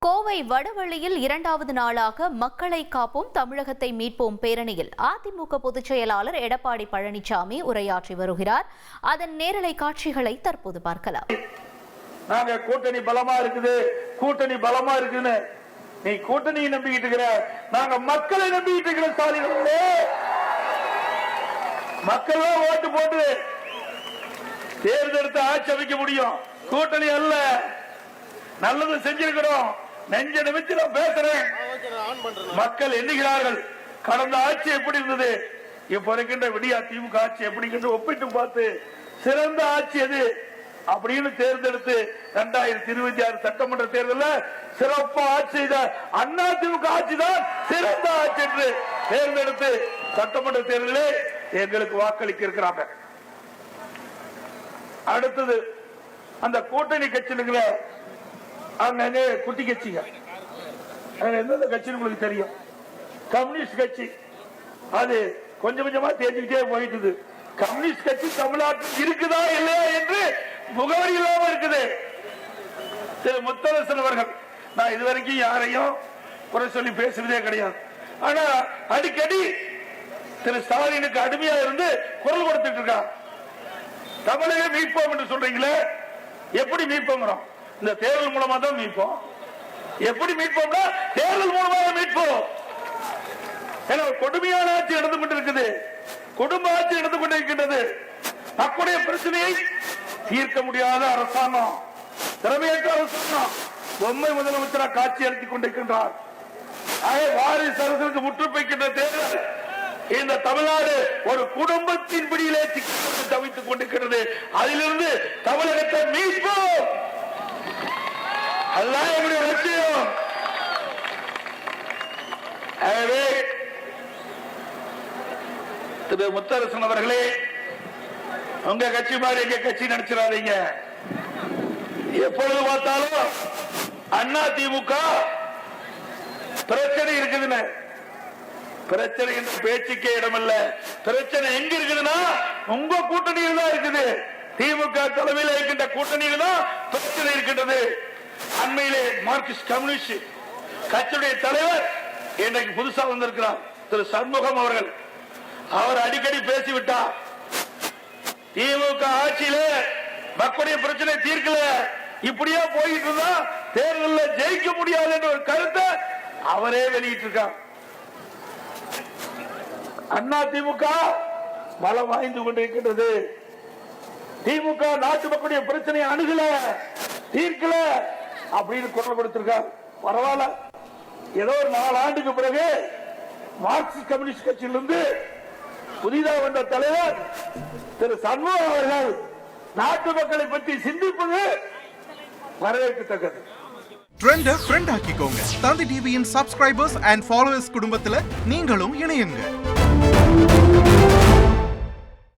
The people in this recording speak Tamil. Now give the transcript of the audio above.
கோவை வடவள்ளியில் இரண்டாவது நாளாக மக்களை காப்போம் தமிழகத்தை மீட்போம் பேரணியில் அதிமுக பொதுச் செயலாளர் எடப்பாடி பழனிசாமி உரையாற்றி வருகிறார். அதன் நேரலை காட்சிகளை தற்போது பார்க்கலாம். நாங்க கூட்டணி பலமா இருக்குது, கூட்டணி பலமா இருக்குன்னு நீ கூட்டணியை நம்பிக்கிட்டு இருக்கிற, நாங்க மக்களை நம்பிக்கிட்டு இருக்கிற. ஸ்டாலின் மக்கள் ஓட்டு போட்டு தேர்ந்தெடுத்து ஆட்சி அமைக்க முடியும். கூட்டணி அல்ல, நல்லது செஞ்சிருக்கிறோம். நெஞ்ச நிமித்தி நான் பேசுறேன். மக்கள் எண்ணுகிறார்கள் கடந்த ஆட்சி எப்படி இருந்தது, இப்ப இருக்கின்ற விடியா திமுக ஆட்சி எப்படி ஒப்பிட்டு பார்த்து சிறந்த ஆட்சி எது அப்படின்னு தேர்ந்தெடுத்து 2026 சட்டமன்ற தேர்தலில் சிறப்பு ஆட்சி செய்த அண்ணா திமுக ஆட்சி தான் சிறந்த ஆட்சி என்று தேர்ந்தெடுத்து சட்டமன்ற தேர்தலில் எங்களுக்கு வாக்களிக்க இருக்கிறாங்க. அடுத்தது அந்த கூட்டணி கட்சிகளை அங்க குட்டி கட்சிங்க எந்தெந்த கட்சி உங்களுக்கு தெரியும். கம்யூனிஸ்ட் கட்சி அது கொஞ்சம் கொஞ்சமா தெரிஞ்சுக்கிட்டே போயிட்டு. கம்யூனிஸ்ட் கட்சி தமிழ்நாட்டில் இருக்குதா இல்லையா என்று முகவரி இல்லாம இருக்குது. திரு முத்தரசன் அவர்கள், நான் இதுவரைக்கும் யாரையும் குறை சொல்லி பேசுறதே கிடையாது. ஆனா அடிக்கடி திரு ஸ்டாலினுக்கு அடிமையா இருந்து குரல் கொடுத்துட்டு இருக்காங்க. தமிழக மீட்போம் என்று சொல்றீங்களே, எப்படி மீட்போங்கிறோம்? இந்த தேர்தல் மூலமா தான் மீட்போம். எப்படி மீட்போம்னா தேர்தல் மூலமாக மீட்போம். கொடுமையான ஆட்சி நடந்து கொண்டிருக்குது, குடும்ப ஆட்சி நடந்து கொண்டிருக்கின்றது. மக்களுடைய பிரச்சனையை தீர்க்க முடியாத அரசாங்கம், திறமையற்ற அரசாங்கம் பொம்மை முதலமைச்சராக காட்சி அளித்துக் கொண்டிருக்கின்றார். வாரிசு அரசுக்கு முற்றுப்பைக்கின்ற தேர்தல் இந்த தமிழ்நாடு ஒரு குடும்பத்தின் பிடியிலே சிக்கி தவித்துக் கொண்டிருக்கிறது. அதிலிருந்து தமிழகத்தை மீட்போம், அதுதான் எங்களுடைய லட்சியம். ஆகவே திரு முத்தரசன் அவர்களே, உங்க கட்சி மாதிரி எங்க கட்சி நினைச்சிடாதீங்க. எப்பொழுது பார்த்தாலும் அண்ணா திமுக பிரச்சனை இருக்குதுன்னு, பிரச்சனை என்ற பேச்சுக்கே இடமல்ல. பிரச்சனை எங்க இருக்குதுன்னா உங்க கூட்டணியில் தான் இருக்குது. திமுக தலைமையில் இருக்கின்ற கூட்டணியில் தான் பிரச்சனை இருக்கின்றது. அண்மையிலே மார்க்சிஸ்ட் கம்யூனிஸ்ட் கட்சியுடைய தலைவர் இன்றைக்கு புதுசா வந்திருக்கிறார் திரு சண்முகம் அவர்கள். அவர் அடிக்கடி பேசிவிட்டார், திமுக ஆட்சியிலே மக்களுடைய பிரச்சனை தீர்க்கல, இப்படியே போயிட்டு இருந்தா தேர்தலில் ஜெயிக்க முடியாது என்ற ஒரு கருத்தை அவரே வெளியிட்டிருக்கார். அண்ணா திமுக பலம் வாய்ந்து கொண்டிருக்கின்றது. திமுக நாட்டு மக்களுடைய பிரச்சனையை அணுகல, தீர்க்கல அப்படின்னு குரல் கொடுத்திருக்கார். பரவாயில்ல, ஏதோ ஒரு 4 ஆண்டுக்கு பிறகு மார்க்சிஸ்ட் கம்யூனிஸ்ட் கட்சியிலிருந்து புதிதாக வந்த தலைவர் திரு சண்முகம் அவர்கள் நாட்டு மக்களை பற்றி சிந்திப்பது வரவேற்கத்தக்கது. ட்ரெண்ட ஃப்ரெண்ட் ஆக்கிக்கோங்க. தந்தி டிவியின் சப்ஸ்கிரைபர்ஸ் அண்ட் ஃபாலோவர்ஸ் குடும்பத்துல நீங்களும் இணையுங்க.